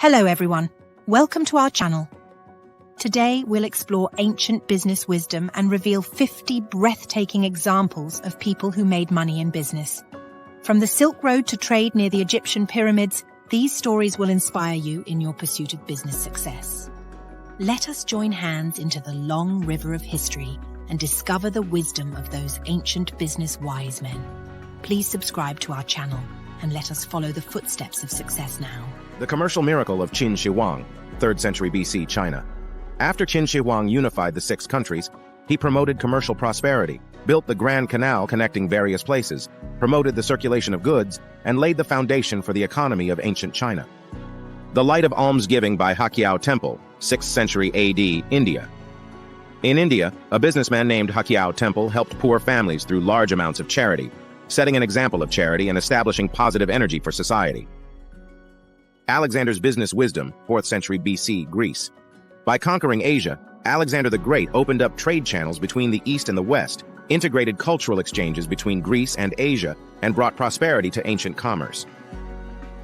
Hello everyone, welcome to our channel. Today we'll explore ancient business wisdom and reveal 50 breathtaking examples of people who made money in business. From the Silk Road to trade near the Egyptian pyramids, these stories will inspire you in your pursuit of business success. Let us join hands into the long river of history and discover the wisdom of those ancient business wise men. Please subscribe to our channel and let us follow the footsteps of success now. The commercial miracle of Qin Shi Huang, 3rd century BC, China. After Qin Shi Huang unified the 6 countries, he promoted commercial prosperity, built the Grand Canal connecting various places, promoted the circulation of goods, and laid the foundation for the economy of ancient China. The Light of Almsgiving by Hakiao Temple, 6th century AD, India. In India, a businessman named Hakiao Temple helped poor families through large amounts of charity, setting an example of charity and establishing positive energy for society. Alexander's business wisdom, 4th century BC, Greece. By conquering Asia, Alexander the Great opened up trade channels between the East and the West, integrated cultural exchanges between Greece and Asia, and brought prosperity to ancient commerce.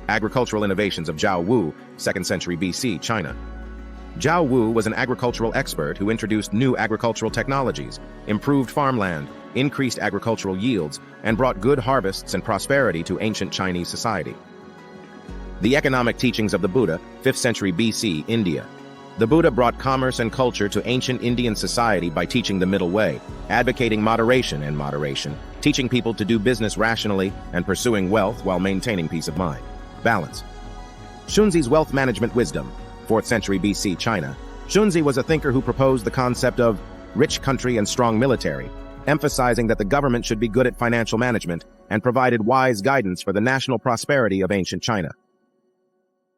Agricultural innovations of Zhao Wu, 2nd century BC, China. Zhao Wu was an agricultural expert who introduced new agricultural technologies, improved farmland, increased agricultural yields, and brought good harvests and prosperity to ancient Chinese society. The economic teachings of the Buddha, 5th century BC, India. The Buddha brought commerce and culture to ancient Indian society by teaching the middle way, advocating moderation and moderation, teaching people to do business rationally, and pursuing wealth while maintaining peace of mind. Balance. Xunzi's wealth management wisdom, 4th century BC, China. Xunzi was a thinker who proposed the concept of rich country and strong military, emphasizing that the government should be good at financial management and provided wise guidance for the national prosperity of ancient China.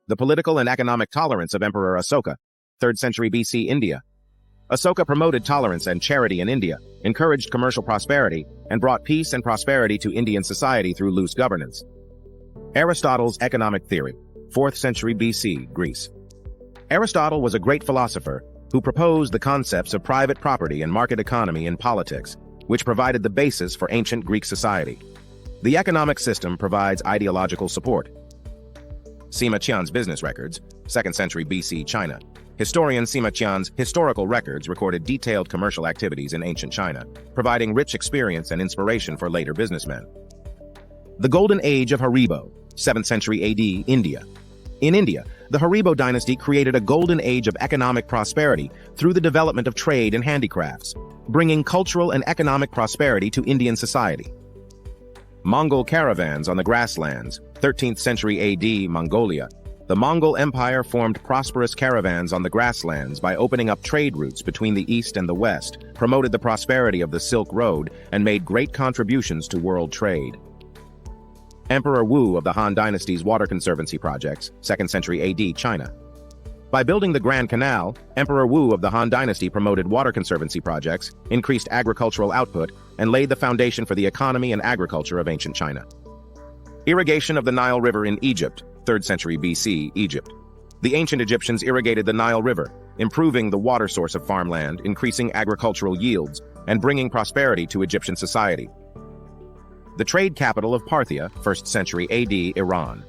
The political and economic tolerance of Emperor Asoka, 3rd century BC, India. Asoka promoted tolerance and charity in India, encouraged commercial prosperity, and brought peace and prosperity to Indian society through loose governance. Aristotle's economic theory, 4th century BC, Greece. Aristotle was a great philosopher who proposed the concepts of private property and market economy in politics, which provided the basis for ancient Greek society. The economic system provides ideological support. Sima Qian's business records, 2nd century BC, China. Historian Sima Qian's historical records recorded detailed commercial activities in ancient China, providing rich experience and inspiration for later businessmen. The Golden Age of Haribo, 7th century AD, India. In India, the Haribo dynasty created a golden age of economic prosperity through the development of trade and handicrafts, bringing cultural and economic prosperity to Indian society. Mongol caravans on the grasslands, 13th century AD, Mongolia. The Mongol Empire formed prosperous caravans on the grasslands by opening up trade routes between the East and the West, promoted the prosperity of the Silk Road, and made great contributions to world trade. Emperor Wu of the Han Dynasty's water conservancy projects, 2nd century AD, China. By building the Grand Canal, Emperor Wu of the Han Dynasty promoted water conservancy projects, increased agricultural output, and laid the foundation for the economy and agriculture of ancient China. Irrigation of the Nile River in Egypt, 3rd century BC, Egypt. The ancient Egyptians irrigated the Nile River, improving the water source of farmland, increasing agricultural yields, and bringing prosperity to Egyptian society. The trade capital of Parthia, 1st century AD, Iran.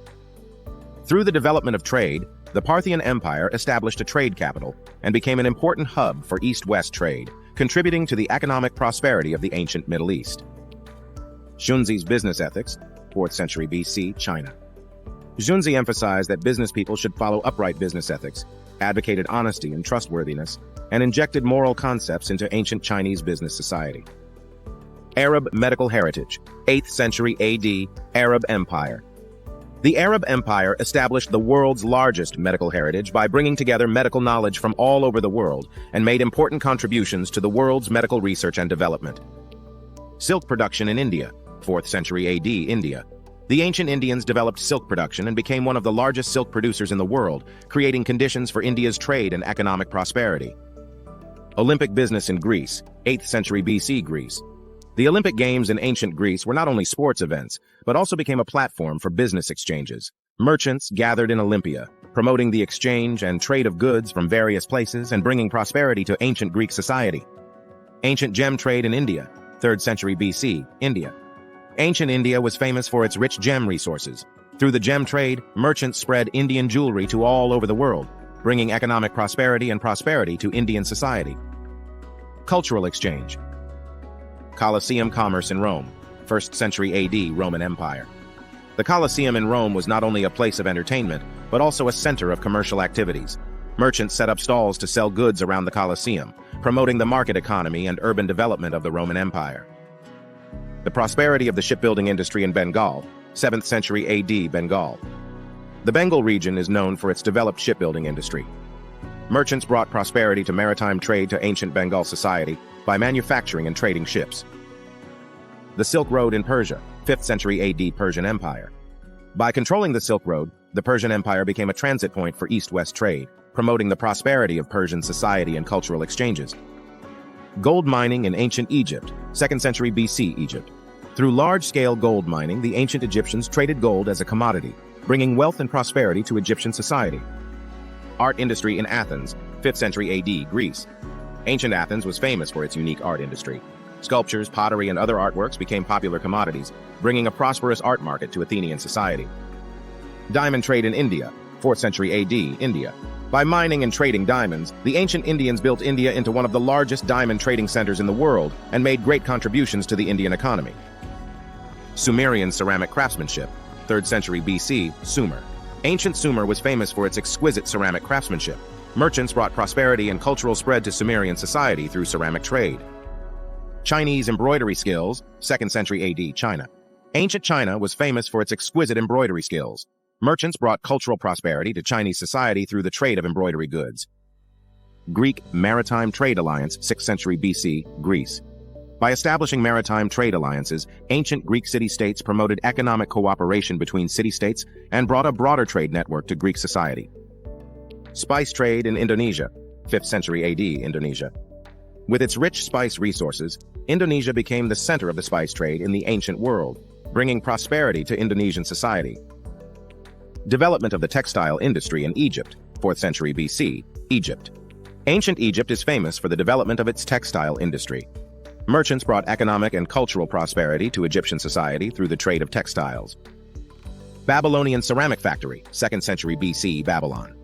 Through the development of trade, the Parthian Empire established a trade capital and became an important hub for East-West trade, contributing to the economic prosperity of the ancient Middle East. Xunzi's business ethics, 4th century BC, China. Xunzi emphasized that business people should follow upright business ethics, advocated honesty and trustworthiness, and injected moral concepts into ancient Chinese business society. Arab medical heritage, 8th century AD, Arab Empire. The Arab Empire established the world's largest medical heritage by bringing together medical knowledge from all over the world and made important contributions to the world's medical research and development. Silk production in India, 4th century AD, India. The ancient Indians developed silk production and became one of the largest silk producers in the world, creating conditions for India's trade and economic prosperity. Olympic business in Greece, 8th century BC, Greece. The Olympic Games in ancient Greece were not only sports events, but also became a platform for business exchanges. Merchants gathered in Olympia, promoting the exchange and trade of goods from various places and bringing prosperity to ancient Greek society. Ancient gem trade in India, 3rd century BC, India. Ancient India was famous for its rich gem resources. Through the gem trade, merchants spread Indian jewelry to all over the world, bringing economic prosperity to Indian society. Cultural exchange. Colosseum commerce in Rome, 1st century AD, Roman Empire. The Colosseum in Rome was not only a place of entertainment, but also a center of commercial activities. Merchants set up stalls to sell goods around the Colosseum, promoting the market economy and urban development of the Roman Empire. The prosperity of the shipbuilding industry in Bengal, 7th century AD, Bengal. The Bengal region is known for its developed shipbuilding industry. Merchants brought prosperity to maritime trade to ancient Bengal society by manufacturing and trading ships. The Silk Road in Persia, 5th century AD, Persian Empire. By controlling the Silk Road, the Persian Empire became a transit point for east-west trade, promoting the prosperity of Persian society and cultural exchanges. Gold mining in ancient Egypt, 2nd century BC, Egypt. Through large-scale gold mining, the ancient Egyptians traded gold as a commodity, bringing wealth and prosperity to Egyptian society. Art industry in Athens, 5th century AD, Greece. Ancient Athens was famous for its unique art industry. Sculptures, pottery, and other artworks became popular commodities, bringing a prosperous art market to Athenian society. Diamond trade in India, 4th century AD, India. By mining and trading diamonds, the ancient Indians built India into one of the largest diamond trading centers in the world and made great contributions to the Indian economy. Sumerian ceramic craftsmanship, 3rd century BC, Sumer. Ancient Sumer was famous for its exquisite ceramic craftsmanship. Merchants brought prosperity and cultural spread to Sumerian society through ceramic trade. Chinese embroidery skills, 2nd century AD, China. Ancient China was famous for its exquisite embroidery skills. Merchants brought cultural prosperity to Chinese society through the trade of embroidery goods. Greek Maritime Trade Alliance, 6th century BC, Greece. By establishing maritime trade alliances, ancient Greek city-states promoted economic cooperation between city-states and brought a broader trade network to Greek society. Spice trade in Indonesia, 5th century AD, Indonesia. With its rich spice resources, Indonesia became the center of the spice trade in the ancient world, bringing prosperity to Indonesian society. Development of the textile industry in Egypt, 4th century BC, Egypt. Ancient Egypt is famous for the development of its textile industry. Merchants brought economic and cultural prosperity to Egyptian society through the trade of textiles. Babylonian ceramic factory, 2nd century BC, Babylon.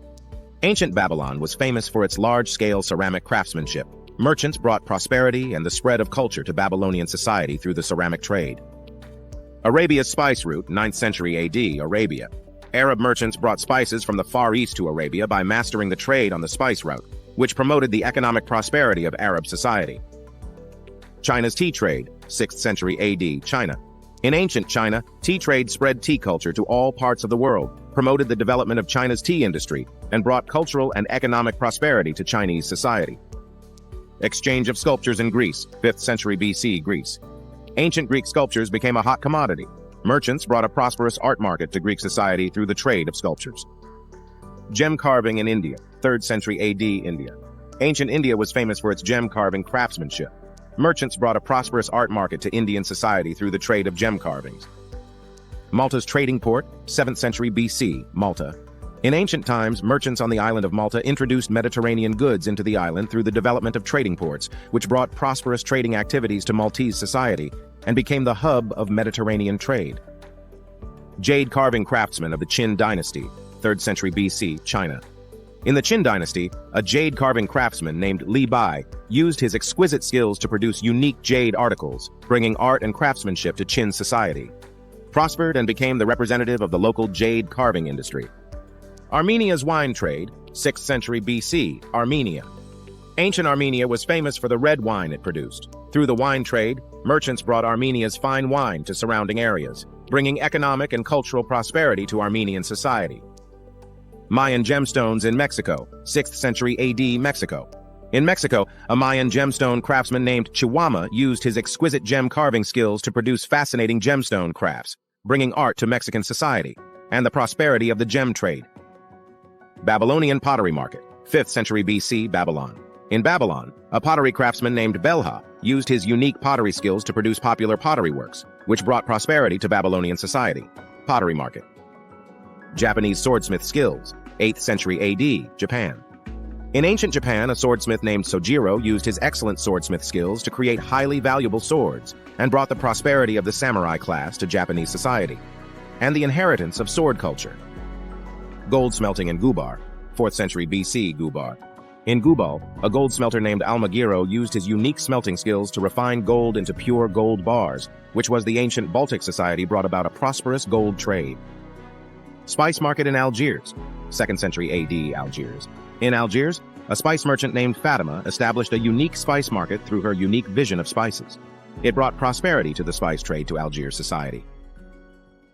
Ancient Babylon was famous for its large-scale ceramic craftsmanship. Merchants brought prosperity and the spread of culture to Babylonian society through the ceramic trade. Arabia's spice route, 9th century AD, Arabia. Arab merchants brought spices from the Far East to Arabia by mastering the trade on the spice route, which promoted the economic prosperity of Arab society. China's tea trade, 6th century AD, China. In ancient China, tea trade spread tea culture to all parts of the world, promoted the development of China's tea industry, and brought cultural and economic prosperity to Chinese society. Exchange of sculptures in Greece, 5th century BC, Greece. Ancient Greek sculptures became a hot commodity. Merchants brought a prosperous art market to Greek society through the trade of sculptures. Gem carving in India, 3rd century AD, India. Ancient India was famous for its gem carving craftsmanship. Merchants brought a prosperous art market to Indian society through the trade of gem carvings. Malta's trading port, 7th century BC, Malta. In ancient times, merchants on the island of Malta introduced Mediterranean goods into the island through the development of trading ports, which brought prosperous trading activities to Maltese society and became the hub of Mediterranean trade. Jade carving craftsman of the Qin dynasty, 3rd century BC, China. In the Qin dynasty, a jade carving craftsman named Li Bai used his exquisite skills to produce unique jade articles, bringing art and craftsmanship to Qin society. Prospered and became the representative of the local jade carving industry. Armenia's wine trade, 6th century BC, Armenia. Ancient Armenia was famous for the red wine it produced. Through the wine trade, merchants brought Armenia's fine wine to surrounding areas, bringing economic and cultural prosperity to Armenian society. Mayan gemstones in Mexico, 6th century AD, Mexico. In Mexico, a Mayan gemstone craftsman named Chihuahua used his exquisite gem carving skills to produce fascinating gemstone crafts, bringing art to Mexican society and the prosperity of the gem trade. Babylonian pottery market, 5th century BC, Babylon. In Babylon, a pottery craftsman named Belha used his unique pottery skills to produce popular pottery works, which brought prosperity to Babylonian society. Pottery market. Japanese swordsmith skills, 8th century AD, Japan. In ancient Japan, a swordsmith named Sojiro used his excellent swordsmith skills to create highly valuable swords and brought the prosperity of the samurai class to Japanese society. and the inheritance of sword culture. Gold smelting in Gubar, 4th century BC Gubar. In Gubal, a gold smelter named Almagiro used his unique smelting skills to refine gold into pure gold bars, which was the ancient Baltic society brought about a prosperous gold trade. Spice market in Algiers, 2nd century AD Algiers. In Algiers, a spice merchant named Fatima established a unique spice market through her unique vision of spices. It brought prosperity to the spice trade to Algiers society.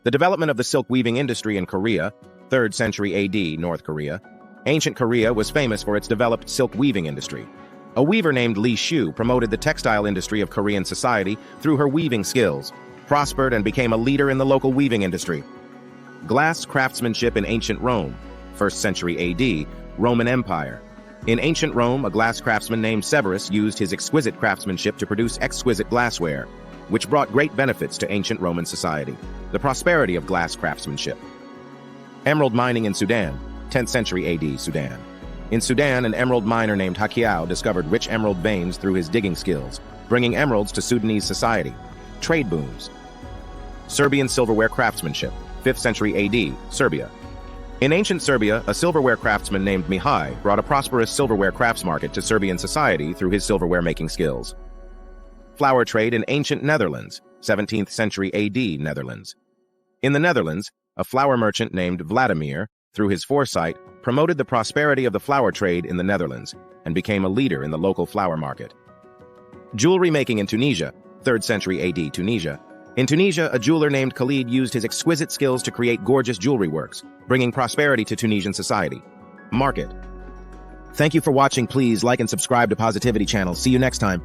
The development of the silk weaving industry in Korea, 3rd century AD North Korea. Ancient Korea was famous for its developed silk weaving industry. A weaver named Li Shu promoted the textile industry of Korean society through her weaving skills, prospered and became a leader in the local weaving industry. Glass craftsmanship in ancient Rome, 1st century AD, Roman Empire. In ancient Rome, a glass craftsman named Severus used his exquisite craftsmanship to produce exquisite glassware, which brought great benefits to ancient Roman society. The prosperity of glass craftsmanship. Emerald mining in Sudan, 10th century AD Sudan. In Sudan, an emerald miner named Hakiao discovered rich emerald veins through his digging skills, bringing emeralds to Sudanese society. Trade booms. Serbian silverware craftsmanship, 5th century AD, Serbia. In ancient Serbia, a silverware craftsman named Mihai brought a prosperous silverware crafts market to Serbian society through his silverware-making skills. Flower trade in ancient Netherlands, 17th century AD Netherlands. In the Netherlands, a flower merchant named Vladimir, through his foresight, promoted the prosperity of the flower trade in the Netherlands and became a leader in the local flower market. Jewelry making in Tunisia, 3rd century AD Tunisia. In Tunisia, a jeweler named Khalid used his exquisite skills to create gorgeous jewelry works, bringing prosperity to Tunisian society. Market. Thank you for watching. Please like and subscribe to Positivity Channel. See you next time.